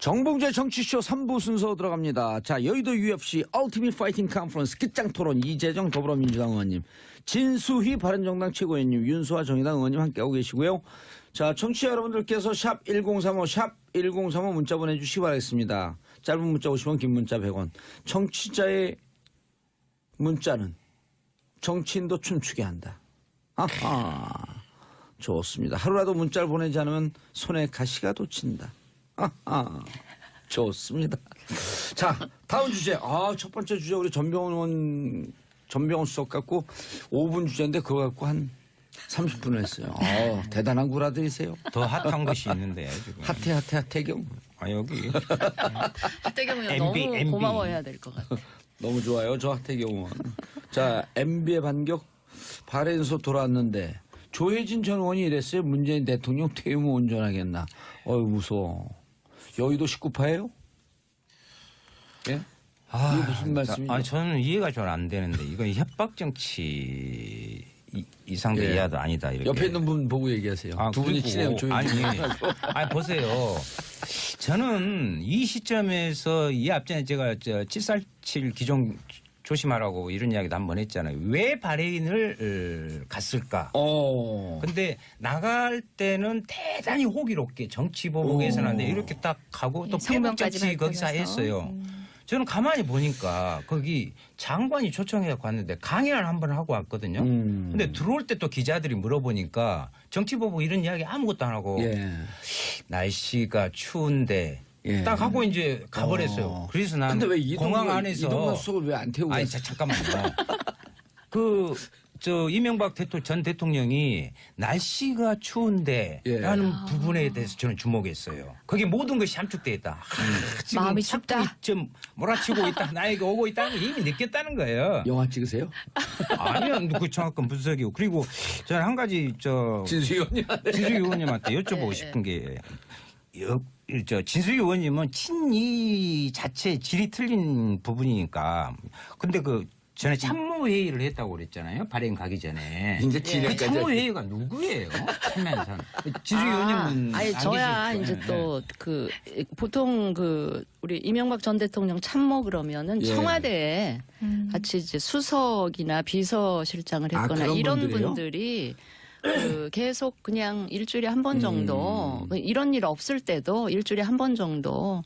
정봉재 정치쇼 3부 순서 들어갑니다. 자, 여의도 UFC 얼티밋 파이팅 컨퍼런스 끝장 토론 이재정 더불어민주당 의원님, 진수희 바른정당 최고위원님, 윤수아 정의당 의원님 함께하고 계시고요. 자, 청취자 여러분들께서 샵 1035, 샵 1035 문자 보내주시기 바라겠습니다. 짧은 문자 50원, 긴 문자 100원. 청취자의 문자는 정치인도 춤추게 한다. 아하, 좋습니다. 하루라도 문자를 보내지 않으면 손에 가시가 돋친다. 아하, 좋습니다. 자, 다음 주제. 첫 번째 주제 우리 전병훈 수석 갖고 5분 주제인데 그거 갖고 한 30분을 했어요. 대단한 구라들이세요. 더 핫한 것이 있는데 지금. 하태경. 여기. 하태경 의원 MB, 너무 MB. 고마워해야 될 것 같아. 너무 좋아요. 저 하태경 의원. 자, MB의 반격 발해인소 돌아왔는데 조혜진 전 의원이 이랬어요. 문재인 대통령 퇴임 후 운전하겠나. 무서워. 여의도 19파예요? 예? 이게 무슨 말씀이죠? 저는 이해가 잘 안 되는데 이건 협박 정치 이상도 예. 이하도 아니다 이렇게. 옆에 있는 분 보고 얘기하세요. 두 분이 그리고 친해요. 조혜진. 아니 보세요. 저는 이 시점에서 이 앞전에 제가 747 기종 조심하라고 이런 이야기도 한 번 했잖아요. 왜 발해인을 갔을까? 근데 나갈 때는 대단히 호기롭게 정치보복에서는 안 돼. 이렇게 딱 가고 또 페북 정치 거기서 했어요. 저는 가만히 보니까 거기 장관이 초청해서 왔는데 강연을 한번 하고 왔거든요. 근데 들어올 때 또 기자들이 물어보니까 정치보복 이런 이야기 아무것도 안 하고 날씨가 추운데 딱 하고 이제 가버렸어요. 그래서 난 근데 왜 공항 안에서 이동관 수석을 왜 안 태우고 갔어요? 잠깐만요. 이명박 전 대통령이 날씨가 추운데라는 부분에 대해서 저는 주목했어요. 거기 모든 것이 함축되어 있다. 지금 마음이 춥다. 좀 몰아치고 있다. 나에게 오고 있다는 걸 이미 느꼈다는 거예요. 영화 찍으세요? 아니요. 그 정확한 분석이고. 그리고 저는 한 가지 진수희 의원님한테 여쭤보고 싶은 게 진수희 의원님은 친이 자체 질이 틀린 부분이니까. 근데 전에 참모회의를 했다고 그랬잖아요. 발행 가기 전에. 이제 그 참모회의가 누구예요? 참여한 진수희 의원님은 아니 저야 이제 또 보통 우리 이명박 전 대통령 참모 그러면은 청와대에 같이 이제 수석이나 비서실장을 했거나 이런 분들이에요? 분들이 계속 그냥 일주일에 한 번 정도 이런 일 없을 때도 일주일에 한 번 정도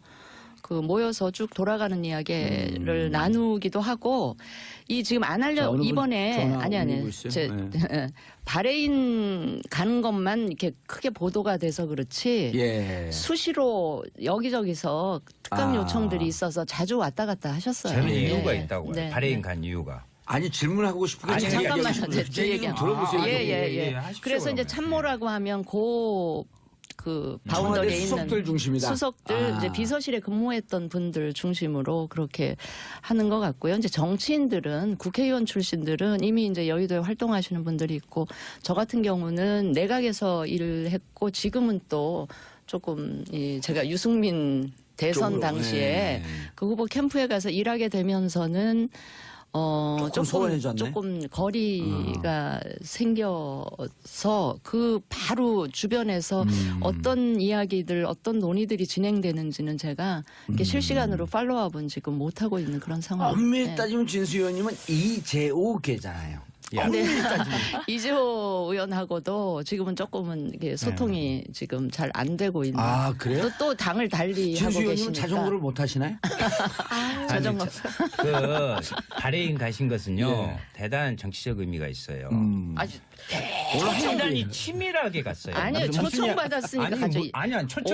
모여서 쭉 돌아가는 이야기를 나누기도 하고 지금 안 하려 이번에 발해인 가는 것만 이렇게 크게 보도가 돼서 그렇지 수시로 여기저기서 특감 요청들이 있어서 자주 왔다 갔다 하셨어요. 저는 이유가 있다고요. 발해인 간 이유가. 아니 질문하고 싶은 게 잠깐만요. 제 얘기 들어보세요. 그래서 이제 참모라고 하면 바운더리에 있는 수석들 중심이다. 수석들 이제 비서실에 근무했던 분들 중심으로 그렇게 하는 것 같고요. 이제 정치인들은 국회의원 출신들은 이미 이제 여의도에 활동하시는 분들이 있고 저 같은 경우는 내각에서 일을 했고 지금은 또 조금 제가 유승민 대선 당시에 그 후보 캠프에 가서 일하게 되면서는 조금 거리가 생겨서 바로 주변에서 어떤 이야기들, 어떤 논의들이 진행되는지는 제가 이렇게 실시간으로 팔로우업은 지금 못하고 있는 그런 상황입니다. 엄밀히 따지면 진수 의원님은 이재호계잖아요. 근데 이재호 의원하고도 지금은 조금은 이게 소통이 지금 잘 안 되고 있는. 그래요? 또 당을 달리 하고 진수 의원님은 계시니까. 자전거를 못 하시나요? 자전거. 발해인 가신 것은요. 대단한 정치적 의미가 있어요. 아주 대단히 치밀하게 갔어요. 아니요, 초청받았으니까 가죠.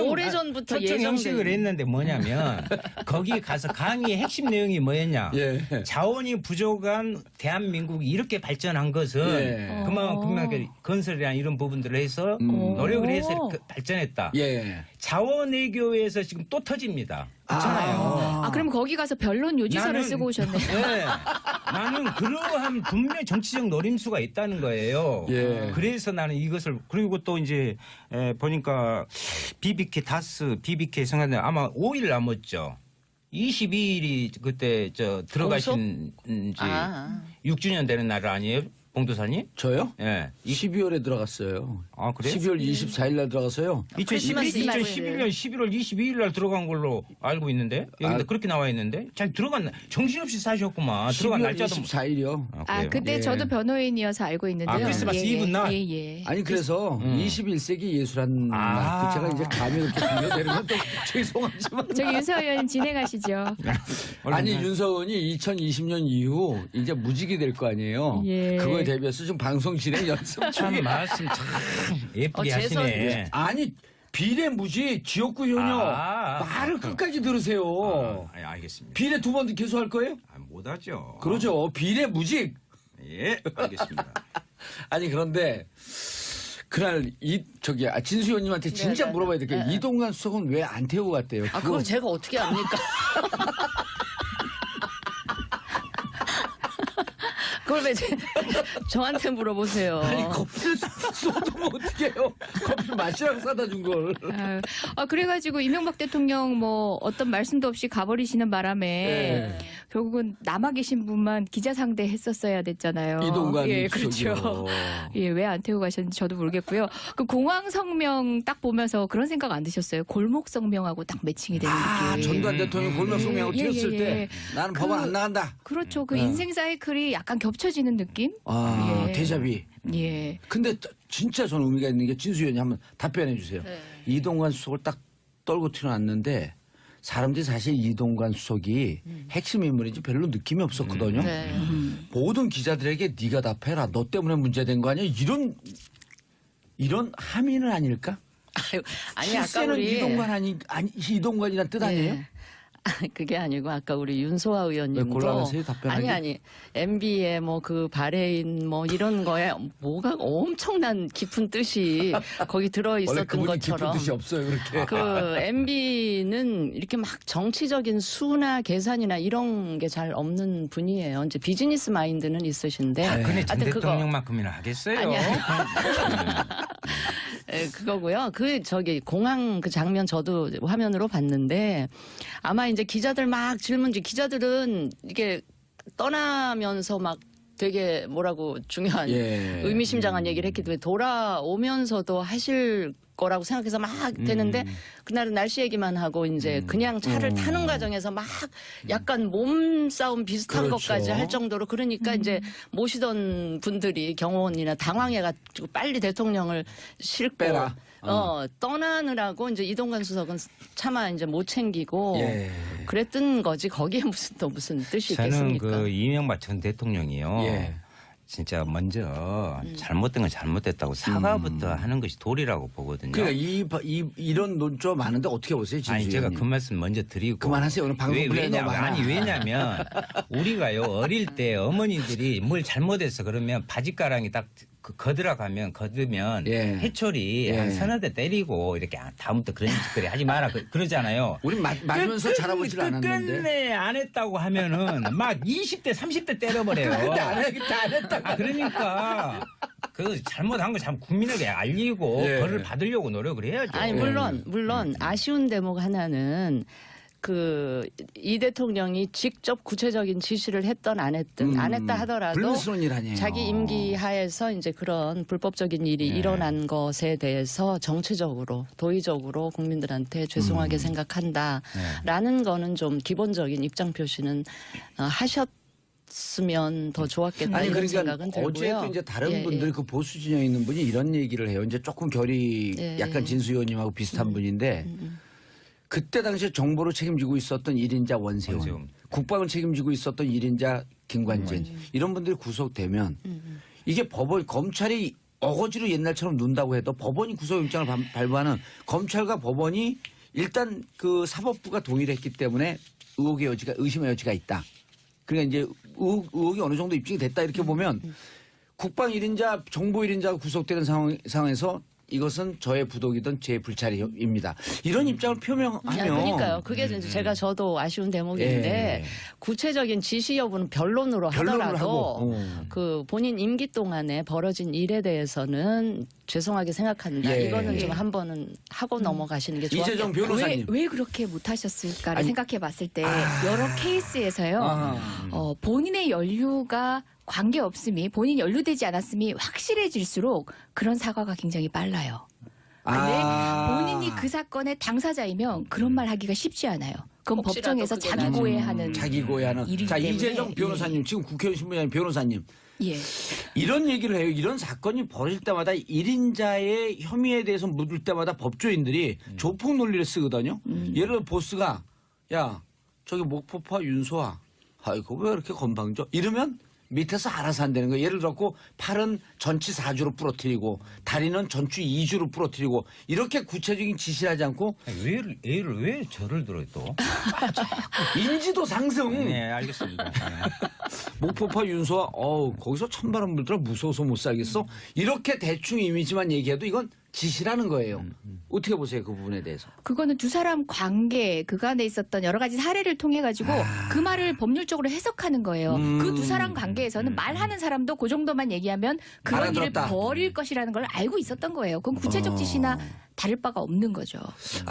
오래전부터 초청 형식을 했는데 뭐냐면 거기 가서 강의의 핵심 내용이 뭐였냐. 자원이 부족한 대한민국이 이렇게 발전한 것은 그만큼 건설이나 이런 부분들을 해서 노력을 해서 이렇게 발전했다. 자원 외교에서 지금 또 터집니다. 그렇잖아요. 그럼 거기 가서 변론 요지서를 쓰고 오셨네. 나는 그러한 분명히 정치적 노림수가 있다는 거예요. 그래서 나는 이것을 그리고 또 이제 보니까 BBK 다스 BBK 성한데 아마 5일 남았죠. 22일이 그때 들어가신 지 6주년 되는 날 아니에요? 봉도사님? 저요? 예. 12월에 들어갔어요. 아, 그래요? 12월 24일 날 들어가서요. 2011년 11월 22일 날 들어간 걸로 알고 있는데 여기 그렇게 나와 있는데 잘 들어갔나? 정신없이 사셨구만. 들어간 12월 날짜도 24일이요. 아, 그래요? 그때 예. 저도 변호인이어서 알고 있는데요. 아, 크리스마스 예, 이브 날? 예, 예. 아니 그래서 21세기 예술한 아. 날. 제가 이제 감이 그렇게 비교되는 건 또 죄송하지만. 저기 윤서 의원님 진행하시죠. 아니 윤서원이 2020년 이후 이제 무직이 될 거 아니에요. 예. 그거에 대비해서 지금 방송 진행 연습 참 중에. 말씀 참 예쁘게 재선- 하시네. 아니 비례무직 지역구 효녀 말을 끝까지 들으세요. 알겠습니다. 비례 두 번 계속 할 거예요? 못하죠. 그러죠. 비례무직. 예, 알겠습니다. 아니 그런데 그날 진수 의원님한테 진짜 네, 물어봐야 될 게 이동관 수석은 왜 안 태우고 갔대요? 아, 그걸 제가 어떻게 압니까? 그걸 왜 저한테 물어보세요. 아니 커피를 쏟으면 어떻게 해요? 커피를 마시라고 사다 준 걸. 그래가지고 이명박 대통령 뭐 어떤 말씀도 없이 가버리시는 바람에 네. 결국은 남아 계신 분만 기자 상대 했었어야 됐잖아요. 이동관 예, 수석이요. 그렇죠. 예, 왜 안 태우고 가셨는지 저도 모르겠고요. 그 공항 성명 딱 보면서 그런 생각 안 드셨어요? 골목 성명하고 딱 매칭이 되는 느낌. 전두환 대통령 골명 성명을 예, 튀었을 예, 때 예. 나는 법원 안 나간다. 그렇죠. 그 인생 사이클이 약간 겹쳐지는 느낌? 예. 대자비. 예. 근데 진짜 저는 의미가 있는 게 진수 의원이 한번 답변해 주세요. 이동관 수석을 딱 떨고 튀어났는데 사람들이 사실 이동관 수석이 핵심 인물인지 별로 느낌이 없었거든요. 네. 모든 기자들에게 네가 답해라. 너 때문에 문제된 거 아니야? 이런 함의는 아닐까? 아니 아까 실세는 우리 이동관이란 뜻 아니에요? 네. 그게 아니고 아까 우리 윤소아 의원님도 왜 곤란하세요, 답변하기? 아니 MB의 뭐 그 발해인 뭐 이런 거에 뭐가 엄청난 깊은 뜻이 거기 들어 원래 있었던 그분이 것처럼 깊은 뜻이 없어요. 그렇게. 그 MB는 이렇게 막 정치적인 수나 계산이나 이런 게 잘 없는 분이에요. 이제 비즈니스 마인드는 있으신데. 근데 전 하여튼 그거- 대통령만큼이나 하겠어요. 아니, 그거고요. 공항 그 장면 저도 화면으로 봤는데 아마 이제 기자들 막 기자들은 이게 떠나면서 막 되게 뭐라고 중요한 예. 의미심장한 얘기를 했기 때문에 돌아오면서도 하실 거라고 생각해서 막 되는데 그날은 날씨 얘기만 하고 이제 그냥 차를 타는 과정에서 막 약간 몸싸움 비슷한 그렇죠. 것까지 할 정도로 그러니까 이제 모시던 분들이 경호원이나 당황해가지고 빨리 대통령을 싣고 빼라. 떠나느라고 이제 이동관 수석은 차마 이제 못 챙기고 예. 그랬던 거지 거기에 무슨 뜻이 저는 있겠습니까? 그 이명박 전 대통령이요. 예. 진짜 먼저 잘못된 건 잘못됐다고 사과부터 하는 것이 도리라고 보거든요. 그러니까 이런 논조 많은데 어떻게 보세요, 진수 아니 제가 의원님? 그 말씀 먼저 드리고 그만하세요. 오늘 방송 분량이 너무 많아. 왜냐면 우리가요 어릴 때 어머니들이 뭘 잘못해서 그러면 바지가랑이 딱 거두면 예. 해초리 예. 한 서너 대 때리고 이렇게 다음부터 그런 짓거리 하지 마라 그러잖아요. 우리 맞으면서 자라보질 않았는데. 끝내 안 했다고 하면은 막 20대 30대 때려버려요. 근데 안 했다고. 그러니까 그 잘못한 거 참 국민에게 알리고 예. 벌을 받으려고 노력을 해야죠. 아니 물론 아쉬운 대목 하나는 이 대통령이 직접 구체적인 지시를 했던 안 했던 안 했다 하더라도 불미스러운 일 아니에요. 자기 임기 하에서 이제 그런 불법적인 일이 일어난 것에 대해서 정치적으로 도의적으로 국민들한테 죄송하게 생각한다라는 거는 좀 기본적인 입장 표시는 하셨으면 더 좋았겠다 아니 이런 그러니까 생각은 들고요. 어제도 이제 다른 예, 분들 예. 그 보수 진영에 있는 분이 이런 얘기를 해요. 이제 조금 결이 예, 약간 예. 진수 의원님하고 비슷한 분인데 그때 당시에 정보를 책임지고 있었던 1인자 원세훈, 원세훈. 국방을 책임지고 있었던 1인자 김관진 이런 분들이 구속되면 이게 검찰이 어거지로 옛날처럼 눈다고 해도 법원이 구속영장을 발부하는 검찰과 법원이 일단 그 사법부가 동의를 했기 때문에 의심의 여지가 있다. 그러니까 이제 의혹이 어느 정도 입증이 됐다 이렇게 보면 국방 1인자, 정보 1인자가 구속되는 상황에서 이것은 저의 부독이든 제 불찰입니다. 이런 입장을 표명하면. 그러니까요. 그게 저도 아쉬운 대목인데 예. 구체적인 지시 여부는 변론으로 변론을 하더라도 하고. 그 본인 임기 동안에 벌어진 일에 대해서는 죄송하게 생각한다. 예. 이거는 좀 한 번은 하고 넘어가시는 게 좋아요. 이재정 변호사님. 왜 그렇게 못하셨을까를 아니, 생각해 봤을 때 여러 케이스에서요. 본인의 연루가 관계없음이 본인이 연루되지 않았음이 확실해질수록 그런 사과가 굉장히 빨라요. 근데 본인이 그 사건의 당사자이면 그런 말 하기가 쉽지 않아요. 그건 혹시라도 법정에서 그게 자기 고해하는 자기 고해하는. 일이기 자, 때문에. 이재정 변호사님, 지금 국회의원 신분이 아닌 변호사님. 예. 이런 얘기를 해요. 이런 사건이 벌어질 때마다 1인자의 혐의에 대해서 묻을 때마다 법조인들이 조폭 논리를 쓰거든요. 예를 들어 보스가 야 저기 목포파 윤소아 아이고 왜 이렇게 건방져 이러면 밑에서 알아서 한다는 거예요. 예를 들었고 팔은 전치 4주로 부러뜨리고 다리는 전치 2주로 부러뜨리고 이렇게 구체적인 지시를 하지 않고 왜 저를 들어요 또? 인지도 상승. 네, 알겠습니다. 목포파 윤소아 거기서 찬바람 불더라 무서워서 못 살겠어. 이렇게 대충 이미지만 얘기해도 이건 지시라는 거예요. 어떻게 보세요 그 부분에 대해서? 그거는 두 사람 관계 그간에 있었던 여러 가지 사례를 통해 가지고 그 말을 법률적으로 해석하는 거예요. 그 두 사람 관계에서는 말하는 사람도 그 정도만 얘기하면 그런 일을 알아들었다. 벌일 것이라는 걸 알고 있었던 거예요. 그건 구체적 지시나 다를 바가 없는 거죠.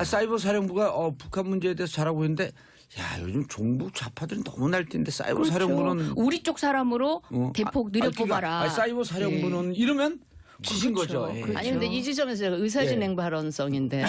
사이버 사령부가 북한 문제에 대해서 잘하고 있는데 야 요즘 종북 좌파들이 너무 날뛰는데 사이버 사령부는 우리 쪽 사람으로 대폭 늘려뽑아라. 사이버 사령부는 이러면 지신 그렇죠. 거죠. 예. 그렇죠. 아니 근데 이 지점에서 의사진행 발언성인데요.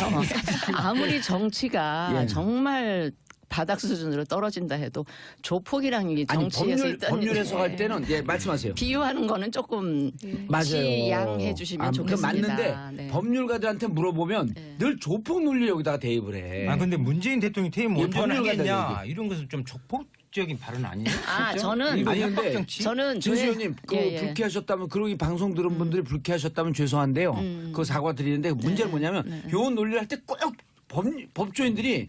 아무리 정치가 예. 정말 바닥 수준으로 떨어진다 해도 조폭이랑 이 아니 정치에서 법률 있다는 해석할 때는 예 말씀하세요. 비유하는 거는 조금 맞아요. 지양해 주시면 좋겠습니다. 그 맞는데 네. 법률가들한테 물어보면 늘 조폭 논리 여기다가 대입을 해. 아 근데 문재인 대통령이 퇴임 예, 못하는 법률가들 하겠냐 얘기. 이런 것은 좀 족폭적인 발언 아니에요? 아, 진짜? 저는 이거 아니, 근데 협박정치? 저는 진수현님 그 예, 예. 불쾌하셨다면 그리고 이 방송 들은 분들이 불쾌하셨다면 죄송한데요. 그 사과 드리는데 문제는 뭐냐면 요 논리를 할 때 꼭 법조인들이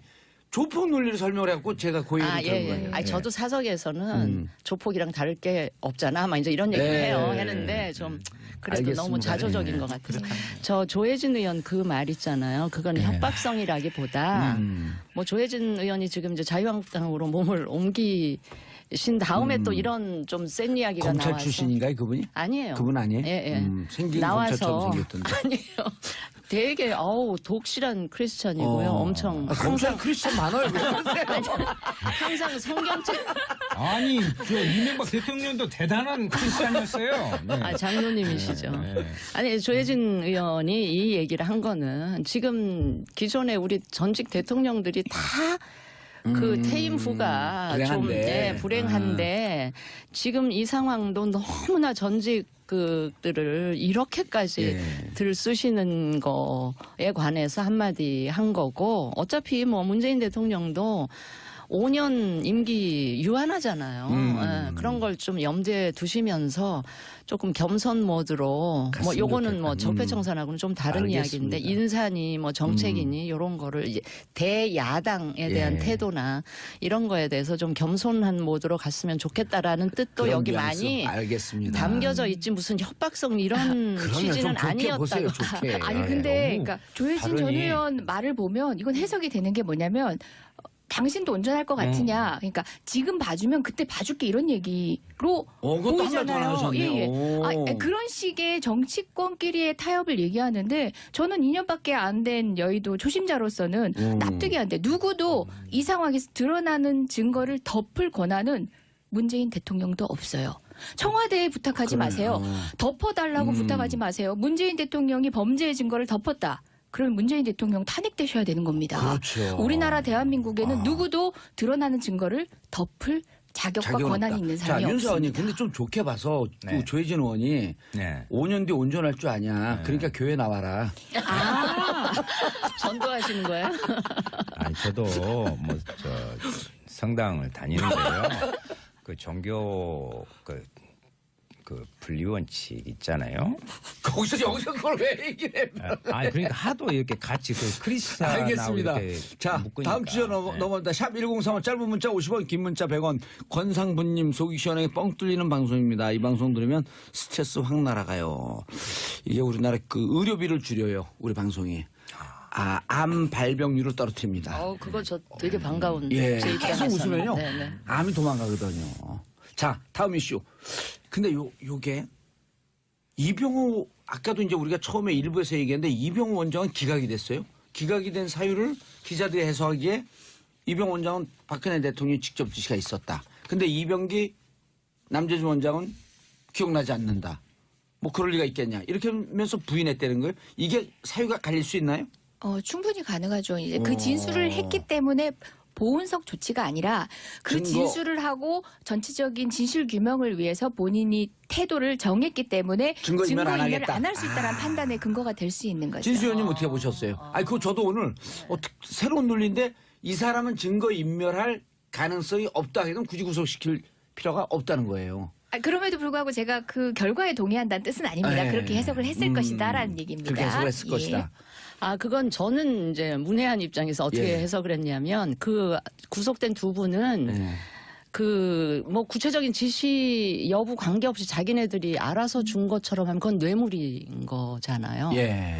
조폭 논리를 설명을 해갖고 제가 그 얘기를 들은 거예요. 아니, 저도 사석에서는 조폭이랑 다를 게 없잖아. 막 이제 이런 얘기를 네. 해요. 했는데 좀 그래도 알겠습니다. 너무 자조적인 네. 것 같아요. 저 조혜진 의원 그 말 있잖아요. 그건 협박성이라기보다 뭐 조혜진 의원이 지금 이제 자유한국당으로 몸을 옮기신 다음에 또 이런 좀 센 이야기가 검찰 나와서 출신인가요 그분이? 아니에요. 그분 아니에요? 예, 예. 생긴 나와서 검찰처럼 생겼던데. 아니에요. 되게 독실한 크리스찬이고요. 엄청 검찰 크리스천 많아요. 항상 성경책 아니 저 이명박 대통령도 대단한 크리스찬이었어요. 네. 장로님이시죠. 네. 아니 조혜진 의원이 이 얘기를 한 거는 지금 기존에 우리 전직 대통령들이 다 그 퇴임 후가 좀 불행한데. 불행한데 지금 이 상황도 너무나 전직 그들을 이렇게까지 들쑤시는 거에 관해서 한마디 한 거고 어차피 뭐 문재인 대통령도 5년 임기 유한하잖아요. 예, 그런 걸 좀 염두에 두시면서 조금 겸손 모드로 뭐 요거는 뭐 적폐청산하고는 좀 다른 알겠습니다. 이야기인데 인사니 뭐 정책이니 이런 거를 이제 대야당에 대한 태도나 이런 거에 대해서 좀 겸손한 모드로 갔으면 좋겠다라는 뜻도 그런 여기 뉘앙스. 많이 알겠습니다. 담겨져 있지 무슨 협박성 이런 그러면 취지는 좀 좋게 아니었다고. 보세요. 좋게. 아니 근데 너무 그러니까 조혜진 전 발언이- 의원 말을 보면 이건 해석이 되는 게 뭐냐면 당신도 운전할 것 같으냐. 그러니까 지금 봐주면 그때 봐줄게 이런 얘기로 그것도 한말 더 보이잖아요. 하셨네요. 오. 그런 식의 정치권끼리의 타협을 얘기하는데 저는 2년밖에 안 된 여의도 초심자로서는 납득이 안 돼. 누구도 이 상황에서 드러나는 증거를 덮을 권한은 문재인 대통령도 없어요. 청와대에 부탁하지 마세요. 덮어달라고 부탁하지 마세요. 문재인 대통령이 범죄의 증거를 덮었다. 그럼 문재인 대통령 탄핵되셔야 되는 겁니다. 그렇죠. 우리나라 대한민국에는 누구도 드러나는 증거를 덮을 자격과 자격은 권한이 없다. 있는 사람이 자, 윤서 의원님, 없습니다. 근데 좀 좋게 봐서 네. 그 조혜진 의원이 네. 5년 뒤에 운전할 줄 아냐. 그러니까 교회 나와라. 전도하시는 거예요? 아니 저도 뭐 저 성당을 다니는데요. 그 종교 그 분리원칙 있잖아요. 거기서 여기서 그걸 왜 얘기해? 아 그러니까 하도 이렇게 같이 그 크리스찬하고 알겠습니다. 이렇게 자, 묶으니까. 다음 주제 네. 넘어갑니다. 샵 1035 짧은 문자 50원, 긴 문자 100원. 권상분님 속이 시원하게 뻥 뚫리는 방송입니다. 이 방송 들으면 스트레스 확 날아가요. 이게 우리나라 그 의료비를 줄여요. 우리 방송이. 암 발병률을 떨어뜨립니다. 그거 저 되게 반가운 예, 제 계속 입장에서는. 웃으면요. 네네. 암이 도망가거든요. 자, 다음 이슈. 근데 요게 이병호 아까도 이제 우리가 처음에 일부에서 얘기했는데 이병호 원장은 기각이 됐어요. 기각이 된 사유를 기자들이 해석하기에 이병호 원장은 박근혜 대통령이 직접 지시가 있었다. 근데 이병기 남재준 원장은 기억나지 않는다. 뭐 그럴 리가 있겠냐. 이렇게 하면서 부인했다는 거예요. 이게 사유가 갈릴 수 있나요? 충분히 가능하죠. 이제 그 진술을 했기 때문에 보훈석 조치가 아니라 그 증거. 진술을 하고 전체적인 진실 규명을 위해서 본인이 태도를 정했기 때문에 증거인멸 안 증거인멸을 하겠다. 안 할 수 있다는 판단의 근거가 될 수 있는 거죠. 진수 의원님 어떻게 보셨어요? 아니 그거 저도 오늘 새로운 논리인데 이 사람은 증거인멸할 가능성이 없다 해도 굳이 구속시킬 필요가 없다는 거예요. 그럼에도 불구하고 제가 그 결과에 동의한다는 뜻은 아닙니다. 네. 그렇게 해석을 했을 것이다라는 얘기입니다. 그렇게 해석을 했을 예. 것이다. 그건 저는 이제 문외한 입장에서 어떻게 예. 해석을 했냐면 그 구속된 두 분은 네. 그 뭐 구체적인 지시 여부 관계없이 자기네들이 알아서 준 것처럼 하면 그건 뇌물인 거잖아요. 예.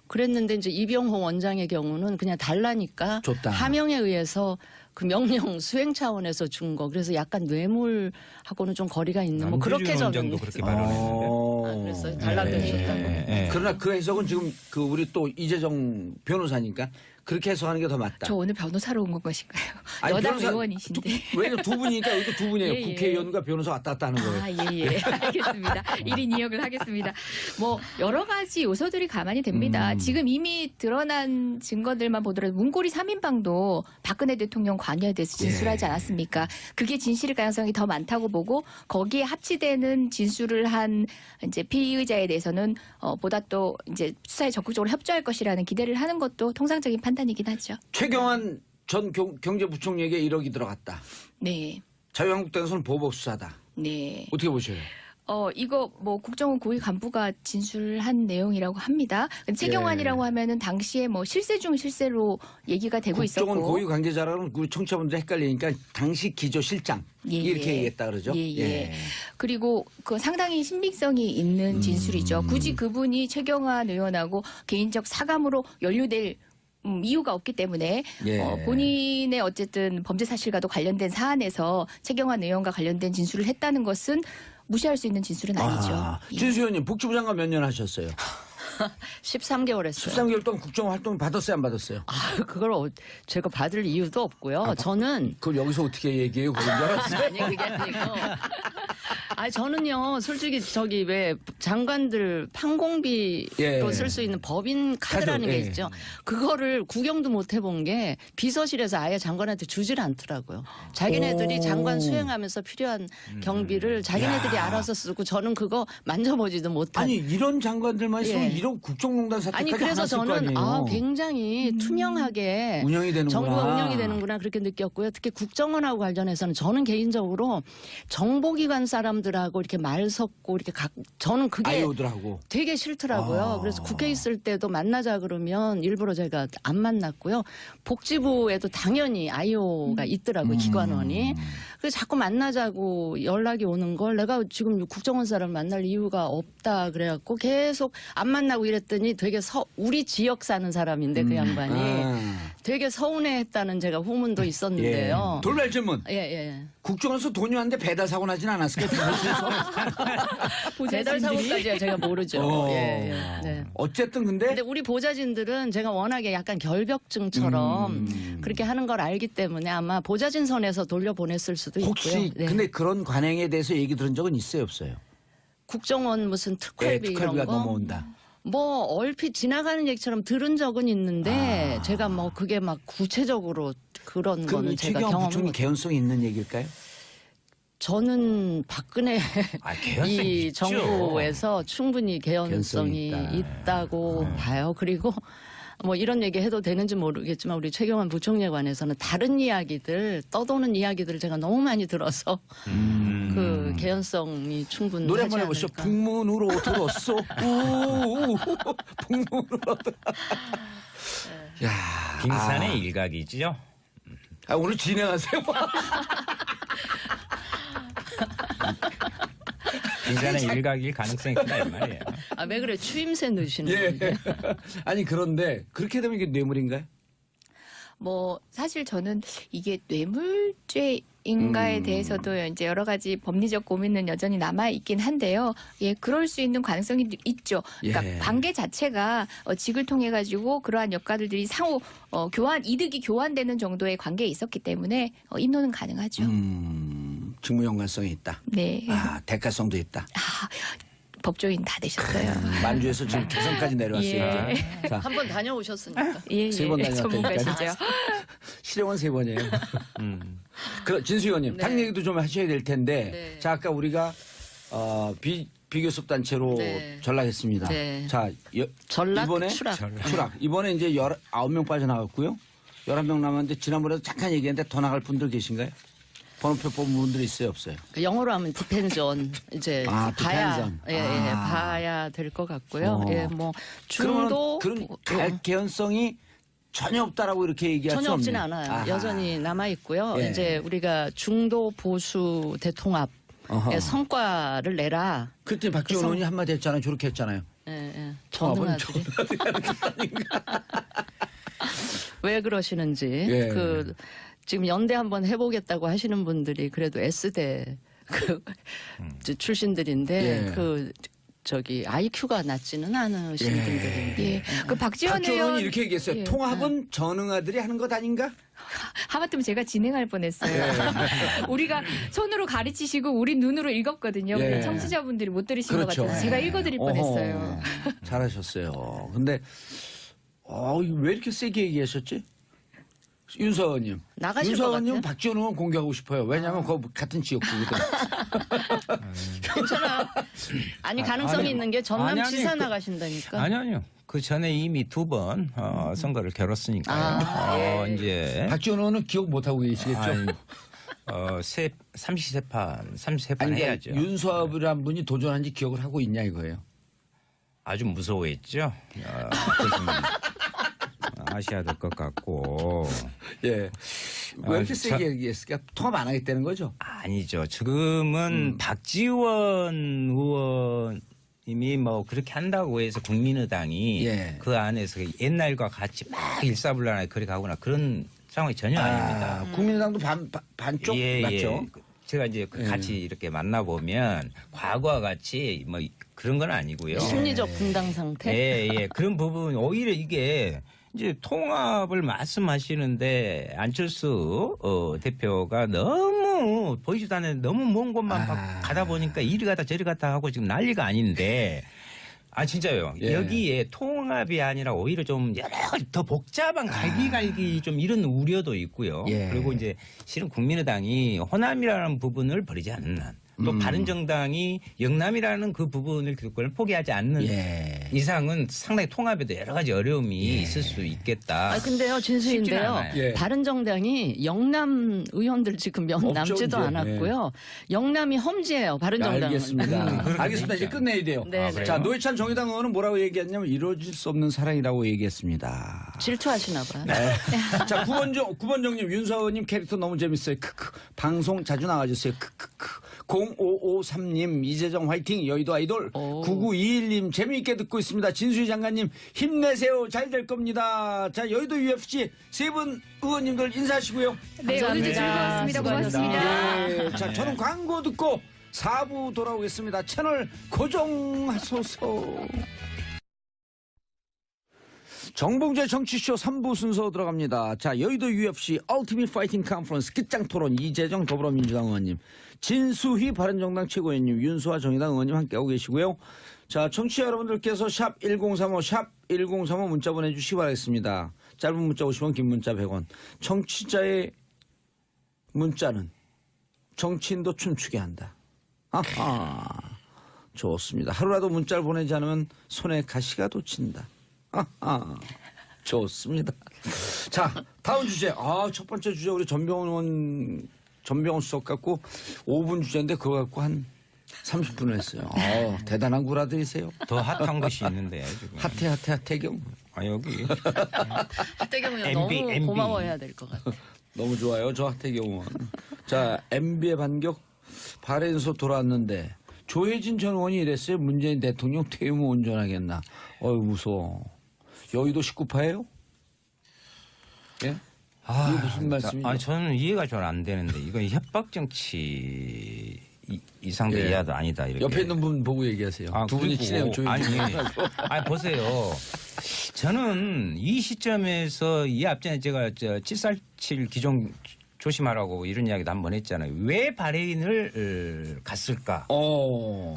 그랬는데 이제 이병호 원장의 경우는 그냥 달라니까 줬다. 하명에 의해서 그 명령 수행 차원에서 준 거. 그래서 약간 뇌물하고는 좀 거리가 있는 뭐 그렇게 남재준 저는 원장도 그렇게 발언했는데. 그랬어요. 달라더니 줬다고. 그러나 그 해석은 지금 그 우리 또 이재정 변호사니까 그렇게 해석하는 게 더 맞다. 저 오늘 변호사로 온 것인가요? 아니, 여당 변호사 의원이신데. 왜냐면 두 분이니까 여기 두 분이에요. 예, 예. 국회의원과 변호사 왔다 갔다 하는 거예요. 예. 알겠습니다. 1인 2역을 하겠습니다. 뭐 여러 가지 요소들이 가만히 됩니다. 지금 이미 드러난 증거들만 보더라도 문고리 3인방도 박근혜 대통령 관여에 대해서 진술하지 않았습니까? 그게 진실일 가능성이 더 많다고 보고 거기에 합치되는 진술을 한 이제 피의자에 대해서는 보다 또 이제 수사에 적극적으로 협조할 것이라는 기대를 하는 것도 통상적인 판단이긴 하죠. 최경환 전 경제부총리에게 1억이 들어갔다. 네. 자유한국당에서는 보복 수사다. 네. 어떻게 보셔요? 이거 뭐 국정원 고위 간부가 진술한 내용이라고 합니다. 최경환이라고 하면은 당시에 뭐 실세 중 실세로 얘기가 되고 국정원 있었고. 고위 관계자라는 우리 청취자분들 헷갈리니까 당시 기조실장 예, 이렇게 예. 얘기했다 그러죠. 예. 그리고 그 상당히 신빙성이 있는 진술이죠. 굳이 그분이 최경환 의원하고 개인적 사감으로 연루될 이유가 없기 때문에 예. 본인의 어쨌든 범죄 사실과도 관련된 사안에서 최경환 의원과 관련된 진술을 했다는 것은 무시할 수 있는 진술은 아니죠. 예. 진수 의원님 복지부 장관 몇 년 하셨어요? 13개월 했어요. 13개월 동안 국정원 활동 받았어요, 안 받았어요? 그걸 제가 받을 이유도 없고요. 저는 그걸 여기서 어떻게 얘기해요? 그런 줄 알았어요. 아니 그게 아니고. 저는요 솔직히 저기 왜 장관들 판공비로 예. 쓸 수 있는 법인 카드라는 카드, 게 예. 있죠. 그거를 구경도 못 해본 게 비서실에서 아예 장관한테 주질 않더라고요. 자기네들이 오. 장관 수행하면서 필요한 경비를 자기네들이 야. 알아서 쓰고 저는 그거 만져보지도 못한. 아니 이런 장관들만 있으면 예. 이런 국정농단 아니 사태까지 그래서 안했을 거 저는 아니에요. 굉장히 투명하게 운영이 되는구나. 정부가 운영이 되는구나 그렇게 느꼈고요. 특히 국정원하고 관련해서는 저는 개인적으로 정보기관 사람들하고 이렇게 말 섞고 이렇게 저는 그게 아이오들하고. 되게 싫더라고요. 그래서 국회 있을 때도 만나자 그러면 일부러 제가 안 만났고요. 복지부에도 당연히 아이오가 있더라고요. 기관원이. 그래서 자꾸 만나자고 연락이 오는 걸 내가 지금 국정원 사람을 만날 이유가 없다 그래갖고 계속 안 만나고 이랬더니 되게 우리 지역 사는 사람인데 그 양반이 되게 서운해했다는 제가 후문도 있었는데요. 예. 돌발 질문. 예. 국정원에서 돈이 왔는데 배달 사고 나진 않았을까요? 배달 사고까지야 제가 모르죠. 예. 네. 어쨌든 근데 근데 우리 보좌진들은 제가 워낙에 약간 결벽증처럼 그렇게 하는 걸 알기 때문에 아마 보좌진 선에서 돌려보냈을 수도 혹시 있고요. 네. 근데 그런 관행에 대해서 얘기 들은 적은 있어요, 없어요? 국정원 무슨 특활비 이런 특활비가 거 넘어온다. 뭐 얼핏 지나가는 얘기처럼 들은 적은 있는데 제가 뭐 그게 막 구체적으로 그런 그럼 거는 이 제가 최경환 경험을 부총리 못. 개연성이 있는 얘기일까요? 저는 박근혜 개연성이 이 있죠. 정부에서 충분히 개연성이 개연성이 있다. 있다고 봐요. 그리고 뭐 이런 얘기 해도 되는지 모르겠지만 우리 최경환 부총리에 관해서는 다른 이야기들 떠도는 이야기들을 제가 너무 많이 들어서 그 개연성이 충분하지 노래 한번 해보시죠. 않을까. 북문으로 들었어. 우 북문으로 들었어. 야, 빙산의 일각이죠. 오늘 진행하세요. 빙산의 일각일 가능성이 크다 이 말이에요. 왜 그래 추임새 넣으시는 예. 건데. 아니 그런데 그렇게 되면 이게 뇌물인가요? 뭐 사실 저는 이게 뇌물죄인가에 대해서도 이제 여러 가지 법리적 고민은 여전히 남아 있긴 한데요. 예, 그럴 수 있는 가능성이 있죠. 그러니까 예. 관계 자체가 직을 통해 가지고 그러한 역할들이 상호 교환 이득이 교환되는 정도의 관계에 있었기 때문에 인노는 가능하죠. 직무 연관성이 있다. 네. 대가성도 있다. 법조인 다 되셨어요. 만주에서 지금 개성까지 내려왔으니까. 자, 한 번 다녀오셨으니까. 예, 세번 다녔다니까요. 전문가시죠. 실형은 3번이에요. 진수 의원님, 네. 당 얘기도 좀 하셔야 될 텐데. 네. 자, 아까 우리가 비교섭 단체로 네. 전락했습니다. 네. 자, 전락, 이번에 추락. 이번에 이제 19명 빠져나갔고요. 11명 남았는데 지난번에도 잠깐 얘기했는데 더 나갈 분들 계신가요? 번호표 뽑은 분들이 있어요, 없어요? 그 영어로 하면 디펜전 이제 봐야 디펜전. 봐야 될 것 같고요. 어. 예, 뭐 그러면 중도 그런 개연성이 전혀 없다라고 이렇게 얘기할 수 전혀 없네요. 없지는 않아요. 아하. 여전히 남아 있고요. 예. 이제 우리가 중도 보수 대통합 어허. 의 성과를 내라. 그때 박지원 의원이 한마디 했잖아요. 저렇게 했잖아요. 예, 예. 통합은 전능아들이 왜 그러시는지 예. 그 지금 연대 한번 해보겠다고 하시는 분들이 그래도 S대 그 출신들인데 예. 그 저기 IQ가 낮지는 않으신 예. 분들인데 예. 그 박지원 박지원 의원 의원이 이렇게 얘기했어요. 예. 통합은 전능아들이 하는 것 아닌가? 하마터면 제가 진행할 뻔했어요. 우리가 손으로 가르치시고 우리 눈으로 읽었거든요. 예. 근데 청취자분들이 못 들으신 것 그렇죠. 같아서 제가 읽어드릴 뻔했어요. 잘하셨어요. 근데 왜 이렇게 세게 얘기하셨지? 윤서 의원님. 나가실 윤서 것 의원님 같아요? 박지원 의원 공개하고 싶어요. 왜냐하면 그 같은 지역구거든. 괜찮아. 아니 가능성이 아니, 있는 게 전남 아니, 지사 그- 나가신다니까. 아니요. 그 전에 이미 2번 선거를 겨뤘으니까요. 이제 박지원 의원은 기억 못하고 계시겠죠? 아니, 33판 아니, 해야죠. 윤수합이란 분이 도전한 지 기억을 하고 있냐 이거예요. 아주 무서워했죠. 그래서 아셔야 될 것 같고. 예. 왜 이렇게 아, 세게 얘기했을까? 통합 안 하겠다는 거죠? 아니죠. 지금은 박지원 의원님이 뭐 그렇게 한다고 해서 국민의당이 예. 그 안에서 옛날과 같이 막 일사불란하게 그래 가거나 그런 상황이 전혀 아닙니다. 국민의당도 반쪽 맞죠? 제가 이제 같이 이렇게 만나보면 과거와 같이 뭐 그런 건 아니고요. 심리적 분당 상태. 예. 그런 부분 오히려 이게 이제 통합을 말씀하시는데 안철수 대표가 너무 보이지도 않는 너무 먼 곳만 가다 보니까 이리 가다 저리 가다 하고 지금 난리가 아닌데 진짜요. 예. 여기에 통합이 아니라 오히려 좀 여러 가지 더 복잡한 갈기갈기 좀 이런 우려도 있고요. 예. 그리고 이제 실은 국민의당이 호남이라는 부분을 버리지 않는 한 또 바른정당이 영남이라는 그 부분을 그걸 포기하지 않는 예. 이상은 상당히 통합에도 여러 가지 어려움이 있을 수 있겠다. 근데요, 쉽지는 진수인데요. 않아요. 예. 바른정당이 영남 의원들 지금 명 없죠, 남지도 이제. 않았고요. 영남이 험지예요, 바른정당은. 알겠습니다. 알겠습니다. 이제 끝내야 돼요. 네, 그래요? 자, 노회찬 정의당 의원은 뭐라고 얘기했냐면 이루어질 수 없는 사랑이라고 얘기했습니다. 질투하시나 봐. 네. 자, 9번정님, 윤서원님 캐릭터 너무 재밌어요. 크크. 방송 자주 나와주세요. 크크크. 0553님, 이재정 화이팅, 여의도 아이돌. 오. 9921님, 재미있게 듣고 있습니다. 진수희 장관님, 힘내세요. 잘 될 겁니다. 자, 여의도 UFC 세 분 의원님들 인사하시고요. 네, 오늘도 즐거웠습니다. 고맙습니다. 네. 자, 저는 광고 듣고 4부 돌아오겠습니다. 채널 고정하소서. 정봉재 정치쇼 3부 순서 들어갑니다. 자, 여의도 UFC 얼티밋 파이팅 컨퍼런스 끝장 토론 이재정 더불어민주당 의원님, 진수희 바른정당 최고위원님, 윤수아 정의당 의원님 함께하고 계시고요. 자, 청취자 여러분들께서 샵 1035, 샵 1035 문자 보내주시기 바라겠습니다. 짧은 문자 50원, 긴 문자 100원. 청취자의 문자는 정치인도 춤추게 한다. 아하, 좋습니다. 하루라도 문자를 보내지 않으면 손에 가시가 돋친다. 아하, 좋습니다. 자, 다음 주제. 첫 번째 주제 우리 전병훈 수석 갖고 5분 주제인데 그거 갖고 한 30분을 했어요. 대단한 구라들이세요. 더 핫한 것이 있는데 지금. 하태경. 여기. 하태경 의원 MB, 너무 MB. 고마워해야 될 것 같아. 너무 좋아요. 저 하태경 의원. 자, MB의 반격 발해서 돌아왔는데 조혜진 전 의원이 이랬어요. 문재인 대통령 퇴임 후 운전하겠나. 무서워. 여의도 19파예요? 예? 이게 무슨 말씀이죠? 아니 저는 이해가 잘 안 되는데 이건 협박 정치 이상도 예. 이하도 아니다 이렇게. 옆에 있는 분 보고 얘기하세요. 두 분이 그리고 친해요. 조용히. 아니 보세요. 저는 이 시점에서 이 앞전에 제가 칠살칠 기종 조심하라고 이런 이야기도 한 번 했잖아요. 왜 바레인을 갔을까?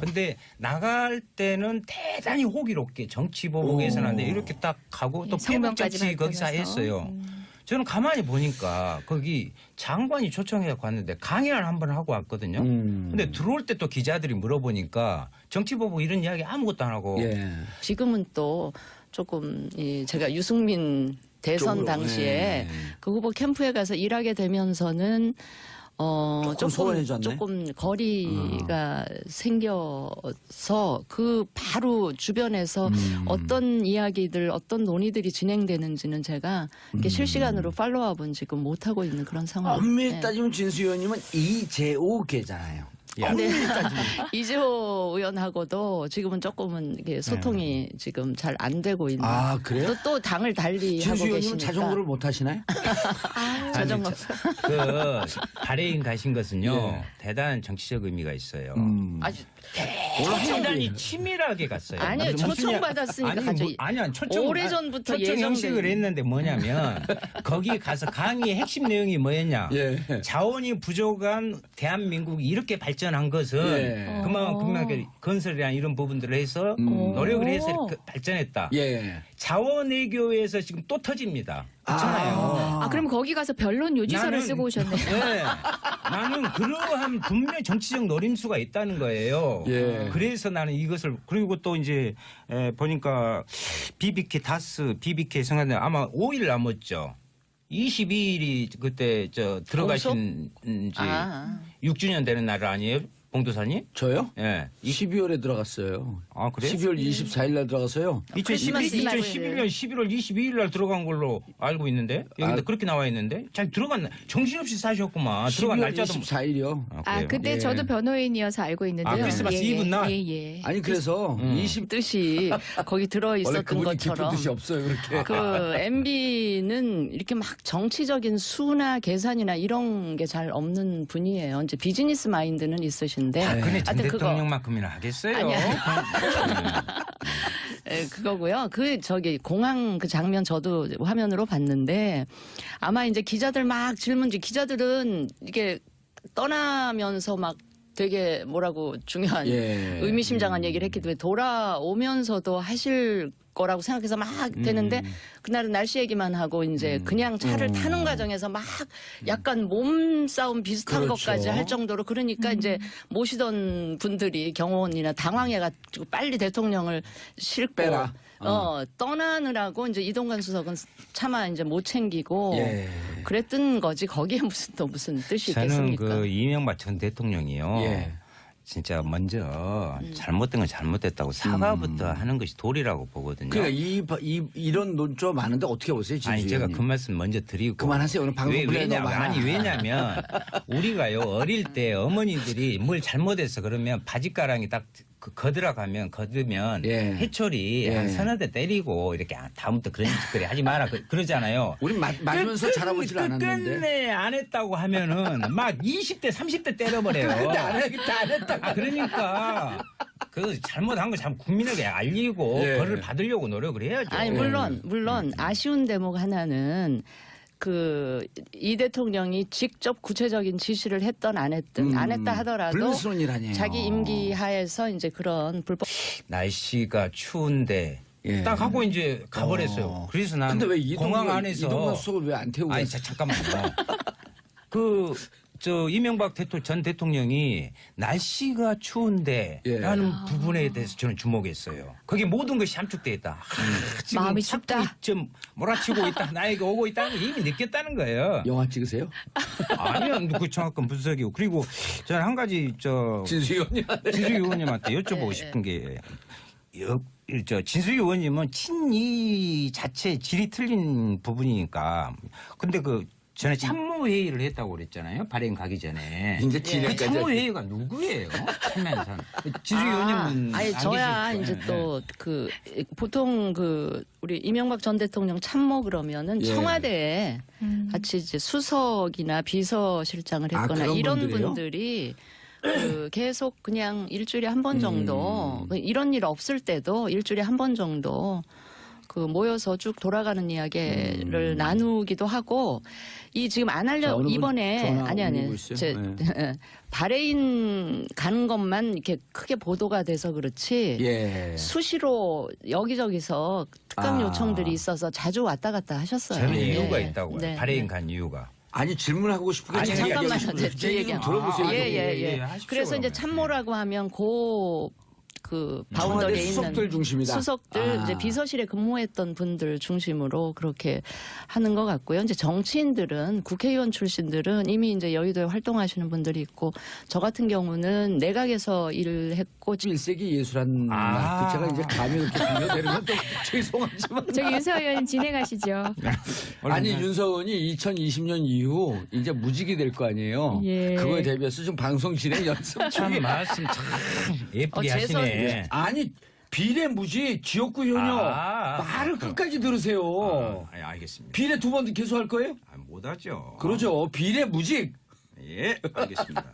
근데 나갈 때는 대단히 호기롭게 정치 보복에서는 안 돼. 이렇게 딱 가고 또 페북 성명까지 정치 거기서 발표해서. 했어요. 저는 가만히 보니까 거기 장관이 초청해서 갔는데 강연을 한번 하고 왔거든요. 근데 들어올 때 또 기자들이 물어보니까 정치 보복 이런 이야기 아무것도 안 하고 예. 지금은 또 조금 제가 유승민 대선 쪽으로, 당시에 예. 그 후보 캠프에 가서 일하게 되면서는 조금 소원해졌네. 조금 거리가 생겨서 그 바로 주변에서 어떤 이야기들, 어떤 논의들이 진행되는지는 제가 이렇게 실시간으로 팔로우업은 지금 못 하고 있는 그런 상황. 엄밀히 따지면 진수 의원님은 이재호계잖아요. 근데 이재호 의원하고도 지금은 조금은 이게 소통이 지금 잘 안 되고 있는. 아 그래요? 또 당을 달리 진수 하고 의원님은 계시니까. 자전거를 못 하시나요? 자전거. 그 바레인 가신 것은요 대단한 정치적 의미가 있어요. 아주 대단히 치밀하게 갔어요. 아니요, 무슨 초청 야- 받았으니까 아니, 가죠. 아니야 초청 오래전부터 초청 형식을 예정된. 했는데 뭐냐면 거기 가서 강의의 핵심 내용이 뭐였냐? 예. 자원이 부족한 대한민국이 이렇게 발전한 것은 예. 그만큼 건설이나 이런 부분들을 해서 노력을 해서 이렇게 발전했다. 예. 자원 외교에서 지금 또 터집니다. 그렇잖아요. 아, 그럼 거기 가서 변론 요지서를 나는- 쓰고 오셨네요. 네. 나는 그러한 분명 정치적 노림수가 있다는 거예요. 예. 그래서 나는 이것을 그리고 또 이제 보니까 BBK 다스 BBK 성한데 아마 5일 남았죠. 22일이 그때 들어가신 지 아. 6주년 되는 날 아니에요? 봉도사님? 저요? 예. 12월에 들어갔어요. 아, 그래요? 12월 24일 날 들어가서요. 2011년 11월 22일 날 들어간 걸로 알고 있는데 여기 그렇게 나와 있는데 잘 들어갔나 정신없이 사셨구만. 들어간 12월 날짜도 24일이요. 아, 그때 예. 저도 변호인이어서 알고 있는데요. 아, 크리스마스 이브 날? 예. 아니 그래서 20 뜻이 거기 들어 원래 있었던 그분이 깊은 것처럼 뜻이 없어요 그렇게. 그 MB는 이렇게 막 정치적인 수나 계산이나 이런 게 잘 없는 분이에요. 이제 비즈니스 마인드는 있으신데. 근데 전 하여튼 그거- 대통령만큼이나 하겠어요. 아니야. 그거고요. 공항 그 장면 저도 화면으로 봤는데 아마 이제 기자들 막 기자들은 이게 떠나면서 막 되게 뭐라고 중요한 예. 의미심장한 얘기를 했기 때문에 돌아오면서도 하실 거라고 생각해서 막 되는데 그날은 날씨 얘기만 하고 이제 그냥 차를 타는 과정에서 막 약간 몸싸움 비슷한 그렇죠. 것까지 할 정도로 그러니까 이제 모시던 분들이 경호원이나 당황해가지고 빨리 대통령을 싣고 빼라. 떠나느라고 이제 이동관 수석은 차마 이제 못 챙기고 예. 그랬던 거지 거기에 무슨 뜻이 저는 있겠습니까? 그 이명박 전 대통령이요. 예. 진짜 먼저 잘못된 건 잘못됐다고 사과부터 하는 것이 도리라고 보거든요. 그러니까 이런 논조 많은데 어떻게 보세요, 진수 아니 제가 의원님? 그 말씀 먼저 드리고 그만하세요. 오늘 방송 분량이 너무 많아. 왜냐면 우리가요 어릴 때 어머니들이 뭘 잘못해서 그러면 바짓가랑이 딱 거두면 예. 해초리 예. 한 서너 대 때리고 이렇게 다음부터 그런 짓거리 하지 마라 그러잖아요. 우리 맞으면서 자라보질 않았는데. 끝내 안 했다고 하면은 막 20대 30대 때려버려요. 근데 안 했다. 아 그러니까 그 잘못한 거 참 국민에게 알리고 예. 벌을 받으려고 노력을 해야죠. 아니 물론 아쉬운 대목 하나는 이 대통령이 직접 구체적인 지시를 했던 안 했든 안 했다 하더라도 불미스러운 일 아니에요. 자기 임기 하에서 이제 그런 불법 날씨가 추운데 예. 딱 하고 이제 가버렸어요. 그래서 난 근데 왜 공항 안에서 이동관 수석을 왜 안 태우고? 아니 잠깐만요. 이명박 전 대통령이 날씨가 추운데라는 부분에 대해서 저는 주목했어요. 거기 모든 것이 함축돼 있다. 지금 마음이 춥다. 사건이 좀 몰아치고 있다. 나에게 오고 있다는 걸 이미 느꼈다는 거예요. 영화 찍으세요? 아니요, 그 정확한 분석이고 그리고 저는 한 가지 진수 의원님한테. 진수기 의원님한테 여쭤보고 싶은 게 진수기 의원님은 친이 자체 질이 틀린 부분이니까 근데 전에 참모회의를 했다고 그랬잖아요. 발행 가기 전에. 이제 그 진행까지 참모회의가 누구예요? 참여한 진수 의원님은 아니 안 저야 계실 이제 거예요. 또 그 보통 그 우리 이명박 전 대통령 참모 그러면은 예. 청와대에 같이 이제 수석이나 비서실장을 아, 했거나 그런 이런 분들이요? 분들이 그 계속 그냥 일주일에 한 번 정도 이런 일 없을 때도 일주일에 한 번 정도 그 모여서 쭉 돌아가는 이야기를 나누기도 하고 이 지금 안 자, 하려 어느 분 이번에 전화 아니 오고 있어요? 제 바레인 가는 것만 이렇게 크게 보도가 돼서 그렇지 예. 수시로 여기저기서 특감 아. 요청들이 있어서 자주 왔다 갔다 하셨어요. 저는 예. 이유가 있다고요. 네, 발행 네. 간 이유가. 아니 질문하고 싶은 게 아니, 제 잠깐만요. 얘기하고 제 싶은 얘기 좀 들어보세요. 아, 예. 하십시오, 그래서 이제 그러면. 참모라고 하면 그 청와대 바운더리에 있는 수석들 중심이다. 수석들 아. 이제 비서실에 근무했던 분들 중심으로 그렇게 하는 것 같고요. 이제 정치인들은 국회의원 출신들은 이미 이제 여의도에 활동하시는 분들이 있고 저 같은 경우는 내각에서 일을 했고 1세기 예술한 아. 그 제가 이제 감이 이렇게 빌려내는 또 죄송하지만 저기 윤서 의원 진행하시죠. 아니 윤서원이 2020년 이후 이제 무직이 될 거 아니에요. 예. 그거에 대비해서 지금 방송 진행 연습 참 중에 말씀 참 예쁘게 재선- 하시네. 아니 비례무직 지역구 효녀 아. 말을 끝까지 들으세요. 알겠습니다. 비례 두 번 계속 할 거예요? 못하죠. 그러죠. 비례무직. 예, 알겠습니다.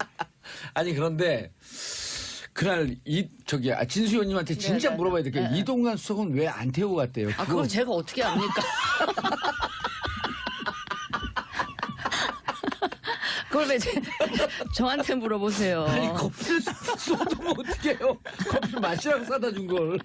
아니 그런데 그날 진수 의원님한테 진짜 네. 물어봐야 될 게 이동관 수석은 왜 안 태우고 갔대요? 아 그걸 제가 어떻게 압니까? 그걸 왜 저한테 물어보세요? 아니 커피를 쏟으면 어떡해요? 커피를 마시라고 사다 준 걸.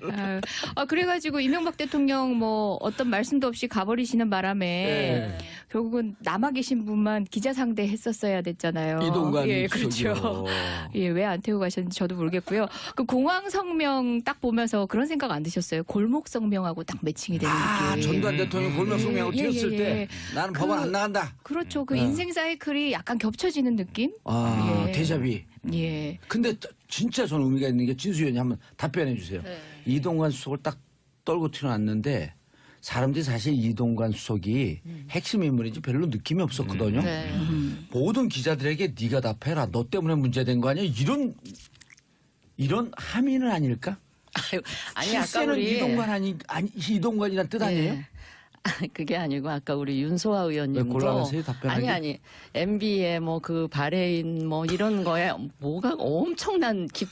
그래가지고 이명박 대통령 뭐 어떤 말씀도 없이 가버리시는 바람에 네. 결국은 남아 계신 분만 기자 상대 했었어야 됐잖아요. 이동관 예, 수석이요. 그렇죠. 예, 왜 안 태우고 가셨는지 저도 모르겠고요. 그 공항 성명 딱 보면서 그런 생각 안 드셨어요? 골목 성명하고 딱 매칭이 되는 아, 느낌. 전두환 대통령 골목 성명하고 예, 예, 튀었을 예. 때 나는 법원 안 나간다. 그렇죠. 그 네. 인생 사이클이 약간 겹쳐지는 느낌? 아, 예. 대자비. 예. 근데 진짜 저는 의미가 있는 게 진수 의원님 한번 답변해 주세요. 네. 이동관 수석을 딱 떨고 튀어났는데 사람들이 사실 이동관 수석이 핵심 인물인지 별로 느낌이 없었거든요. 네. 모든 기자들에게 네가 답해라. 너 때문에 문제된 거 아니야? 이런 함의는 아닐까? 아니 아까 실세는 우리 이동관이란 뜻 아니에요? 예. 그게 아니고 아까 우리 윤소아 의원님도 왜 곤란하세요, 답변하기? 아니 MB의 뭐 그 바레인 뭐 이런 거에 뭐가 엄청난 깊은